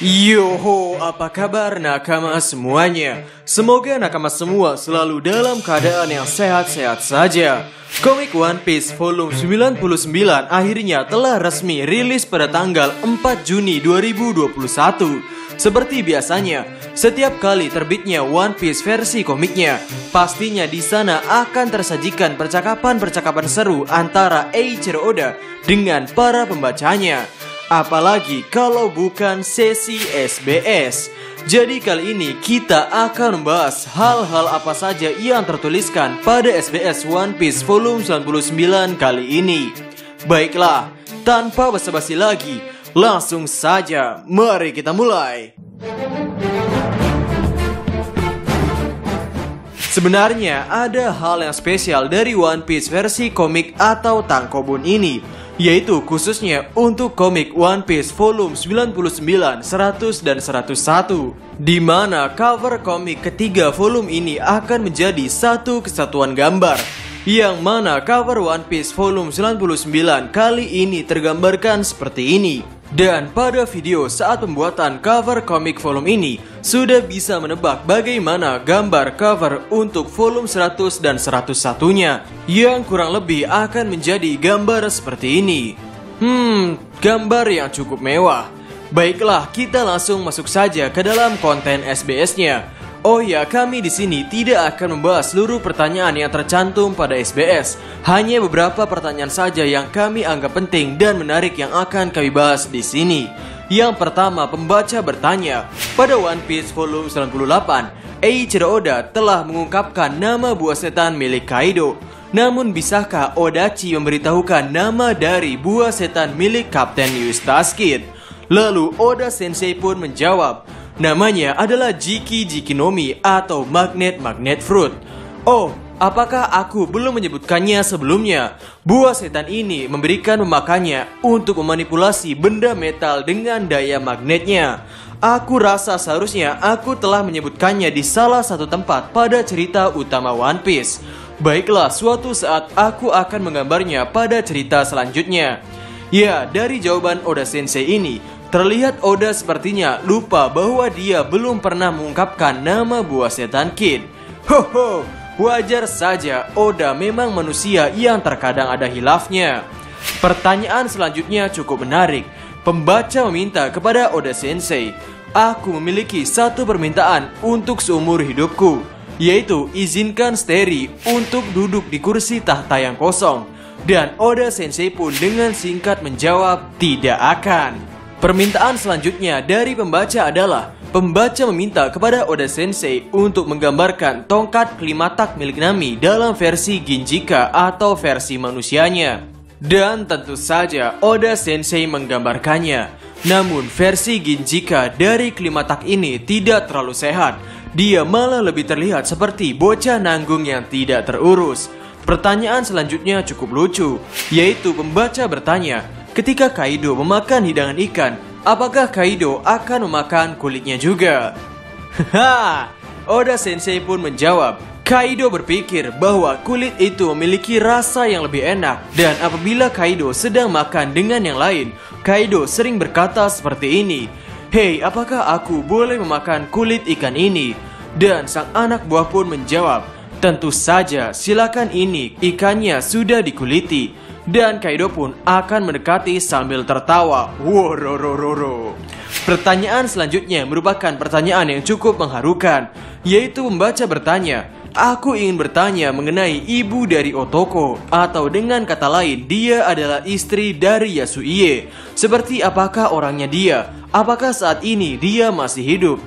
Yoho, apa kabar nakama semuanya? Semoga nakama semua selalu dalam keadaan yang sehat-sehat saja. Komik One Piece volume 99 akhirnya telah resmi rilis pada tanggal 4 Juni 2021. Seperti biasanya, setiap kali terbitnya One Piece versi komiknya, pastinya di sana akan tersajikan percakapan-percakapan seru antara Eiichiro Oda dengan para pembacanya. Apalagi kalau bukan sesi SBS. Jadi kali ini kita akan membahas hal-hal apa saja yang tertuliskan pada SBS One Piece volume 99 kali ini. Baiklah, tanpa basa-basi lagi, langsung saja mari kita mulai. Sebenarnya ada hal yang spesial dari One Piece versi komik atau tankobon ini, yaitu khususnya untuk komik One Piece volume 99, 100, dan 101, di mana cover komik ketiga volume ini akan menjadi satu kesatuan gambar, yang mana cover One Piece volume 99 kali ini tergambarkan seperti ini. Dan pada video saat pembuatan cover komik volume ini, sudah bisa menebak bagaimana gambar cover untuk volume 100 dan 101-nya, yang kurang lebih akan menjadi gambar seperti ini. Gambar yang cukup mewah. Baiklah, kita langsung masuk saja ke dalam konten SBS-nya. Oh ya, kami di sini tidak akan membahas seluruh pertanyaan yang tercantum pada SBS. Hanya beberapa pertanyaan saja yang kami anggap penting dan menarik yang akan kami bahas di sini. Yang pertama, pembaca bertanya, pada One Piece volume 98, Eiichiro Oda telah mengungkapkan nama buah setan milik Kaido. Namun bisakah Odachi memberitahukan nama dari buah setan milik Kapten Eustace Kid? Lalu Oda Sensei pun menjawab, namanya adalah Jiki Jikinomi atau Magnet Fruit. Oh, apakah aku belum menyebutkannya sebelumnya? Buah setan ini memberikan pemakannya untuk memanipulasi benda metal dengan daya magnetnya. Aku rasa seharusnya aku telah menyebutkannya di salah satu tempat pada cerita utama One Piece. Baiklah, suatu saat aku akan menggambarnya pada cerita selanjutnya. Ya, dari jawaban Oda Sensei ini, terlihat Oda sepertinya lupa bahwa dia belum pernah mengungkapkan nama buah setan Kid. Hoho, wajar saja, Oda memang manusia yang terkadang ada hilafnya. Pertanyaan selanjutnya cukup menarik. Pembaca meminta kepada Oda Sensei, aku memiliki satu permintaan untuk seumur hidupku, yaitu izinkan Steri untuk duduk di kursi tahta yang kosong. Dan Oda Sensei pun dengan singkat menjawab, tidak akan. Permintaan selanjutnya dari pembaca adalah, pembaca meminta kepada Oda Sensei untuk menggambarkan tongkat klimatak milik Nami dalam versi Ginjika atau versi manusianya. Dan tentu saja Oda Sensei menggambarkannya. Namun versi Ginjika dari klimatak ini tidak terlalu sehat. Dia malah lebih terlihat seperti bocah nanggung yang tidak terurus. Pertanyaan selanjutnya cukup lucu, yaitu pembaca bertanya, ketika Kaido memakan hidangan ikan, apakah Kaido akan memakan kulitnya juga? Haha, Oda Sensei pun menjawab, Kaido berpikir bahwa kulit itu memiliki rasa yang lebih enak, dan apabila Kaido sedang makan dengan yang lain, Kaido sering berkata seperti ini, hei, apakah aku boleh memakan kulit ikan ini? Dan sang anak buah pun menjawab, tentu saja, silakan, ini ikannya sudah dikuliti. Dan Kaido pun akan mendekati sambil tertawa. Wororororo. Pertanyaan selanjutnya merupakan pertanyaan yang cukup mengharukan, yaitu pembaca bertanya, aku ingin bertanya mengenai ibu dari Otoko, atau dengan kata lain, dia adalah istri dari Yasuie. Seperti apakah orangnya dia? Apakah saat ini dia masih hidup?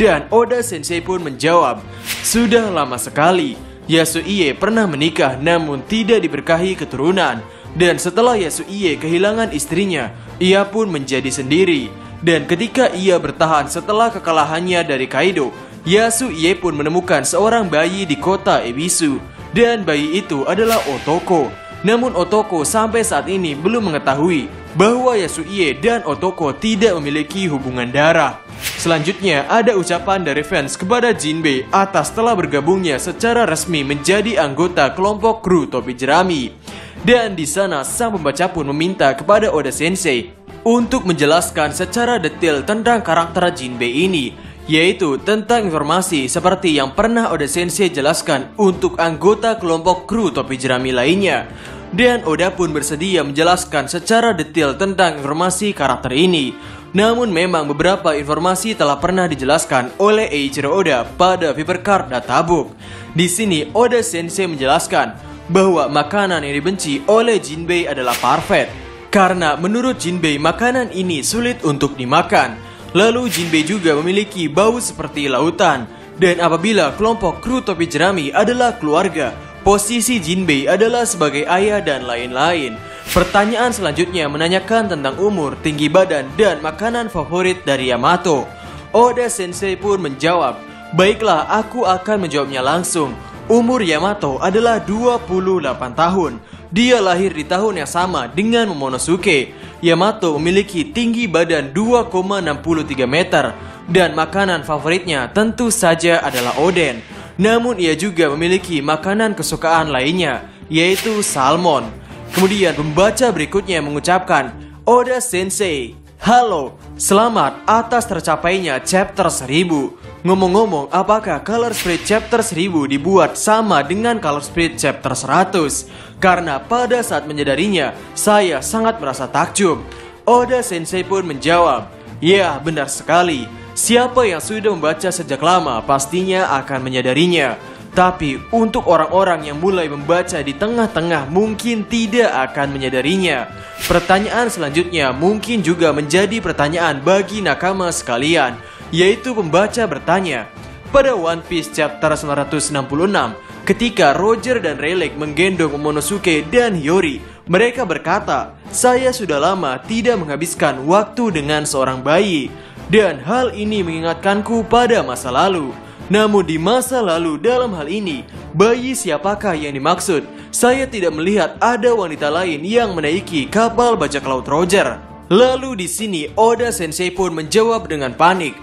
Dan Oda Sensei pun menjawab, sudah lama sekali. Yasuie pernah menikah namun tidak diberkahi keturunan. Dan setelah Yasuie kehilangan istrinya, ia pun menjadi sendiri. Dan ketika ia bertahan setelah kekalahannya dari Kaido, Yasuie pun menemukan seorang bayi di kota Ebisu. Dan bayi itu adalah Otoko. Namun Otoko sampai saat ini belum mengetahui bahwa Yasuie dan Otoko tidak memiliki hubungan darah. Selanjutnya ada ucapan dari fans kepada Jinbei atas telah bergabungnya secara resmi menjadi anggota kelompok kru topi jerami. Dan di sana sang pembaca pun meminta kepada Oda Sensei untuk menjelaskan secara detail tentang karakter Jinbei ini, yaitu tentang informasi seperti yang pernah Oda Sensei jelaskan untuk anggota kelompok kru topi jerami lainnya. Dan Oda pun bersedia menjelaskan secara detail tentang informasi karakter ini. Namun memang beberapa informasi telah pernah dijelaskan oleh Eiichiro Oda pada Viper Card Databook. Di sini Oda Sensei menjelaskan bahwa makanan yang dibenci oleh Jinbei adalah parfait, karena menurut Jinbei makanan ini sulit untuk dimakan. Lalu Jinbei juga memiliki bau seperti lautan. Dan apabila kelompok kru topi jerami adalah keluarga, posisi Jinbei adalah sebagai ayah dan lain-lain. Pertanyaan selanjutnya menanyakan tentang umur, tinggi badan, dan makanan favorit dari Yamato. Oda Sensei pun menjawab, "Baiklah, aku akan menjawabnya langsung. Umur Yamato adalah 28 tahun. Dia lahir di tahun yang sama dengan Momonosuke. Yamato memiliki tinggi badan 2,63 meter. Dan makanan favoritnya tentu saja adalah oden. Namun ia juga memiliki makanan kesukaan lainnya, yaitu salmon." Kemudian pembaca berikutnya mengucapkan, "Oda Sensei, halo, selamat atas tercapainya chapter 1000. Ngomong-ngomong, apakah Color Spirit chapter 1000 dibuat sama dengan Color Spirit chapter 100? Karena pada saat menyadarinya, saya sangat merasa takjub." Oda Sensei pun menjawab, "Ya, benar sekali. Siapa yang sudah membaca sejak lama pastinya akan menyadarinya. Tapi untuk orang-orang yang mulai membaca di tengah-tengah mungkin tidak akan menyadarinya." Pertanyaan selanjutnya mungkin juga menjadi pertanyaan bagi nakama sekalian, yaitu pembaca bertanya, pada One Piece chapter 966, ketika Roger dan Rayleigh menggendong Momonosuke dan Hiyori, mereka berkata, "Saya sudah lama tidak menghabiskan waktu dengan seorang bayi." Dan hal ini mengingatkanku pada masa lalu. Namun di masa lalu dalam hal ini, bayi siapakah yang dimaksud? Saya tidak melihat ada wanita lain yang menaiki kapal bajak laut Roger. Lalu di sini Oda Sensei pun menjawab dengan panik,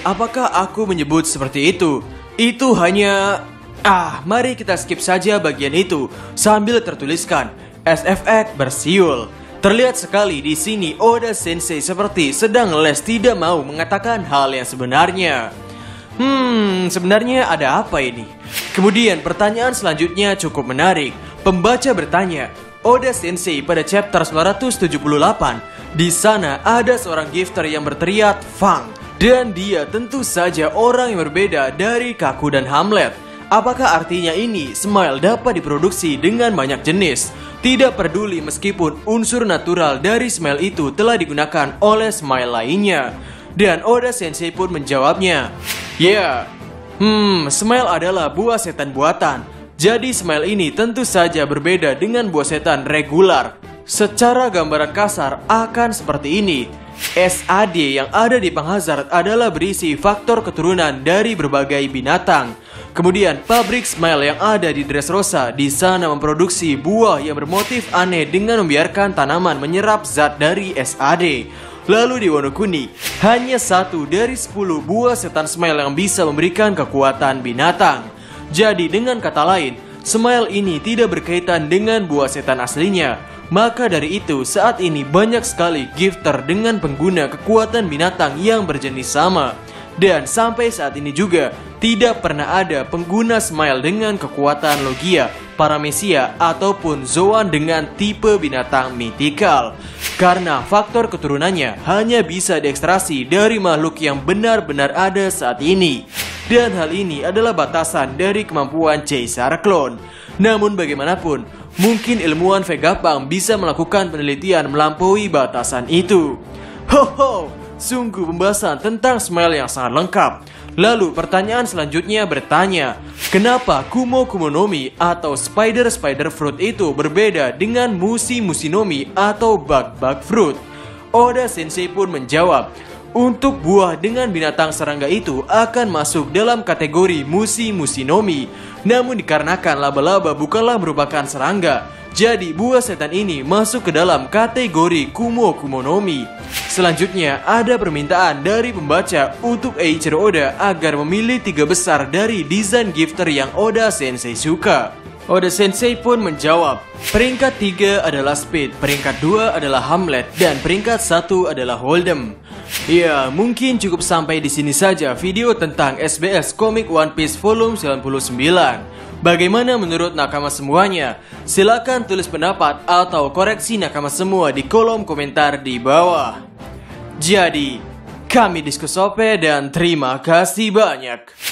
apakah aku menyebut seperti itu? Itu hanya... mari kita skip saja bagian itu sambil tertuliskan SFX bersiul. Terlihat sekali di sini Oda Sensei seperti sedang les tidak mau mengatakan hal yang sebenarnya. Sebenarnya ada apa ini? Kemudian pertanyaan selanjutnya cukup menarik. Pembaca bertanya, Oda Sensei pada chapter 978, di sana ada seorang gifter yang berteriak Fang, dan dia tentu saja orang yang berbeda dari Kaku dan Hamlet. Apakah artinya ini Smile dapat diproduksi dengan banyak jenis? Tidak peduli meskipun unsur natural dari Smile itu telah digunakan oleh Smile lainnya. Dan Oda Sensei pun menjawabnya, Smile adalah buah setan buatan. Jadi Smile ini tentu saja berbeda dengan buah setan regular. Secara gambaran kasar akan seperti ini. SAD yang ada di Panghazard adalah berisi faktor keturunan dari berbagai binatang. Kemudian pabrik Smile yang ada di Dressrosa di sana memproduksi buah yang bermotif aneh dengan membiarkan tanaman menyerap zat dari SAD. Lalu di Wano Kuni, hanya 1 dari 10 buah setan Smile yang bisa memberikan kekuatan binatang. Jadi dengan kata lain, Smile ini tidak berkaitan dengan buah setan aslinya. Maka dari itu saat ini banyak sekali gifter dengan pengguna kekuatan binatang yang berjenis sama. Dan sampai saat ini juga tidak pernah ada pengguna Smile dengan kekuatan Logia, Paramecia, ataupun Zoan dengan tipe binatang mythical. Karena faktor keturunannya hanya bisa diekstrasi dari makhluk yang benar-benar ada saat ini. Dan hal ini adalah batasan dari kemampuan Caesar Clone. Namun bagaimanapun, mungkin ilmuwan Vegapunk bisa melakukan penelitian melampaui batasan itu. Sungguh pembahasan tentang Smile yang sangat lengkap. Lalu pertanyaan selanjutnya bertanya, kenapa Kumo Kumonomi atau Spider Fruit itu berbeda dengan Mushi Mushinomi atau Bug Fruit? Oda Sensei pun menjawab, untuk buah dengan binatang serangga itu akan masuk dalam kategori Mushi Mushinomi. Namun dikarenakan laba-laba bukanlah merupakan serangga, jadi buah setan ini masuk ke dalam kategori Kumo Kumonomi. Selanjutnya ada permintaan dari pembaca untuk Eiichiro Oda agar memilih 3 besar dari desain gifter yang Oda Sensei suka. Oda Sensei pun menjawab, peringkat 3 adalah Speed, peringkat 2 adalah Hamlet, dan peringkat 1 adalah Hold'em. Ya, mungkin cukup sampai di sini saja video tentang SBS Komik One Piece volume 99. Bagaimana menurut nakama semuanya? Silakan tulis pendapat atau koreksi nakama semua di kolom komentar di bawah. Jadi, kami Diskusope dan terima kasih banyak.